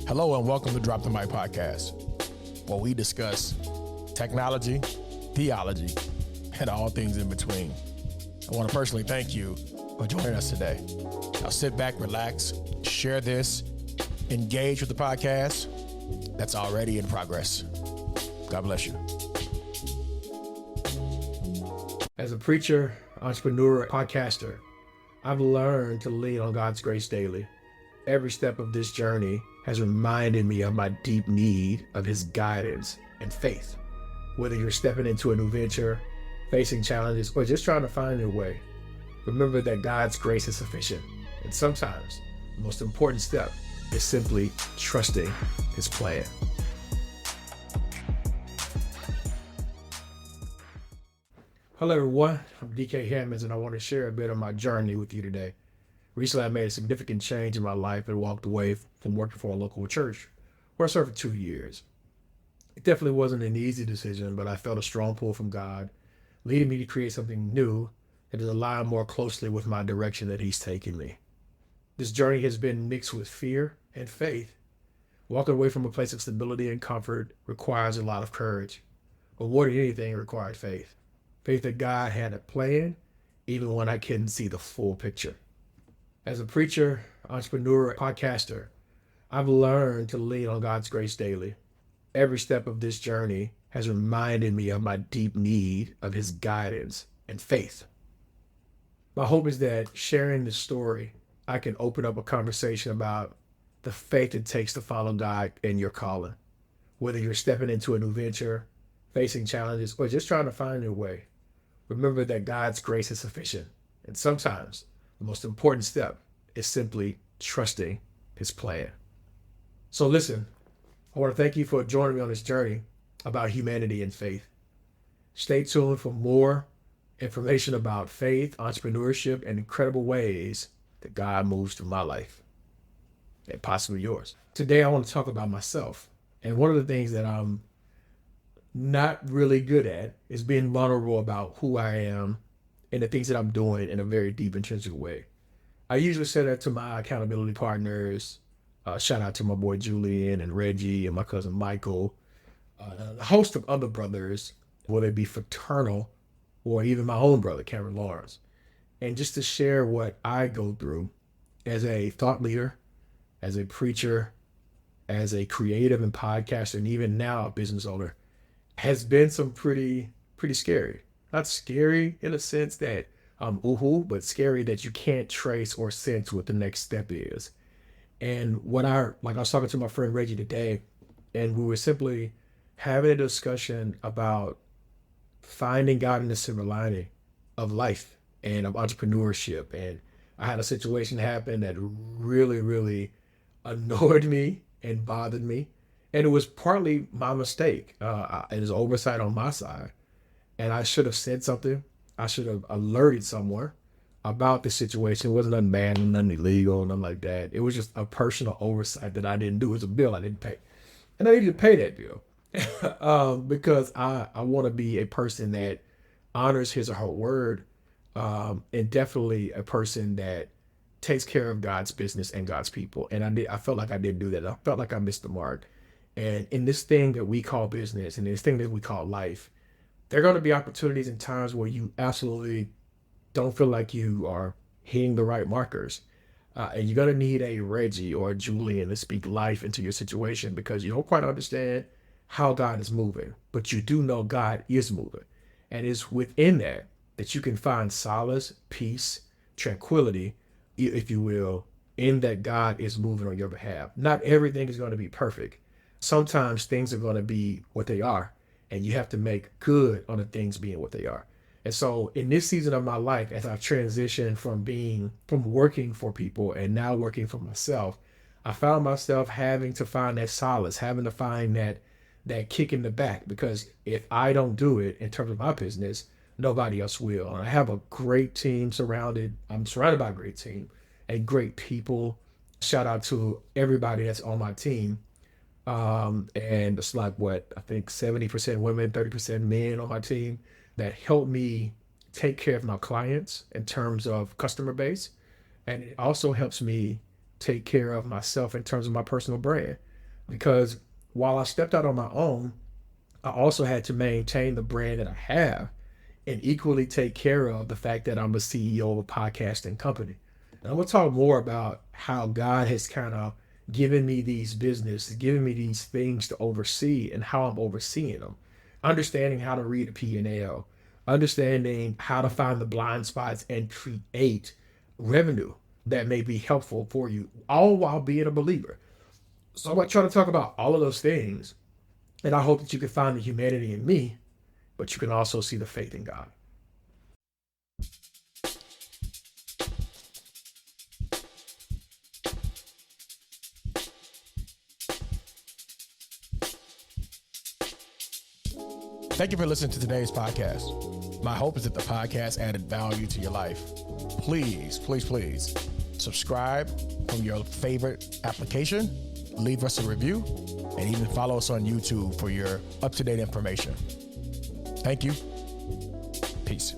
Hello and welcome to Drop the Mic Podcast, where we discuss technology, theology, and all things in between. I want to personally thank you for joining us today. Now sit back, relax, share this, engage with the podcast that's already in progress. God bless you. As a preacher, entrepreneur, podcaster, I've learned to lean on God's grace daily. Every step of this journey has reminded me of my deep need of His guidance and faith. Whether you're stepping into a new venture, facing challenges, or just trying to find your way, remember that God's grace is sufficient. And sometimes the most important step is simply trusting His plan. Hello everyone, I'm DK Hammonds and I want to share a bit of my journey with you today. Recently I made a significant change in my life and walked away from working for a local church where I served for 2 years. It definitely wasn't an easy decision, but I felt a strong pull from God, leading me to create something new that is aligned more closely with my direction that He's taking me. This journey has been mixed with fear and faith. Walking away from a place of stability and comfort requires a lot of courage, but more than anything, it required faith. Faith that God had a plan, even when I couldn't see the full picture. As a preacher, entrepreneur, podcaster, I've learned to lean on God's grace daily. Every step of this journey has reminded me of my deep need of His guidance and faith. My hope is that sharing this story, I can open up a conversation about the faith it takes to follow God in your calling. Whether you're stepping into a new venture, facing challenges, or just trying to find your way, remember that God's grace is sufficient. And sometimes the most important step is simply trusting His plan. So listen, I want to thank you for joining me on this journey about humanity and faith. Stay tuned for more information about faith, entrepreneurship, and incredible ways that God moves through my life and possibly yours. Today, I want to talk about myself. And one of the things that I'm not really good at is being vulnerable about who I am and the things that I'm doing in a very deep, intrinsic way. I usually say that to my accountability partners. Shout out to my boy Julian and Reggie and my cousin Michael, and a host of other brothers, whether it be fraternal or even my own brother, Cameron Lawrence. And just to share what I go through as a thought leader, as a preacher, as a creative and podcaster, and even now a business owner, has been some pretty scary. Not scary in a sense that but scary that you can't trace or sense what the next step is. And I was talking to my friend Reggie today, and we were simply having a discussion about finding God in the silver lining of life and of entrepreneurship. And I had a situation happen that really, really annoyed me and bothered me. And it was partly my mistake. It was oversight on my side. And I should have said something. I should have alerted someone about the situation. It wasn't nothing bad, nothing illegal, nothing like that. It was just a personal oversight that I didn't do. It was a bill I didn't pay. And I needed to pay that bill because I want to be a person that honors his or her word, and definitely a person that takes care of God's business and God's people. And I felt like I didn't do that. I felt like I missed the mark. And in this thing that we call business and this thing that we call life, there are going to be opportunities and times where you absolutely don't feel like you are hitting the right markers. And you're going to need a Reggie or a Julian to speak life into your situation because you don't quite understand how God is moving, but you do know God is moving. And it's within that you can find solace, peace, tranquility, if you will, in that God is moving on your behalf. Not everything is going to be perfect. Sometimes things are going to be what they are, and you have to make good on the things being what they are. And so in this season of my life, as I've transitioned from working for people and now working for myself, I found myself having to find that solace, having to find that kick in the back, because if I don't do it in terms of my business, nobody else will. And I have a great team I'm surrounded by a great team and great people. Shout out to everybody that's on my team. And it's like I think 70% women, 30% men on my team that help me take care of my clients in terms of customer base. And it also helps me take care of myself in terms of my personal brand. because while I stepped out on my own, I also had to maintain the brand that I have and equally take care of the fact that I'm a CEO of a podcasting company. And I'm going to talk more about how God has kind of given me these business, given me these things to oversee and how I'm overseeing them. Understanding how to read a P&L, understanding how to find the blind spots and create revenue that may be helpful for you, all while being a believer. So I'm going to try to talk about all of those things. And I hope that you can find the humanity in me, but you can also see the faith in God. Thank you for listening to today's podcast. My hope is that the podcast added value to your life. Please, please, please subscribe from your favorite application, leave us a review, and even follow us on YouTube for your up-to-date information. Thank you. Peace.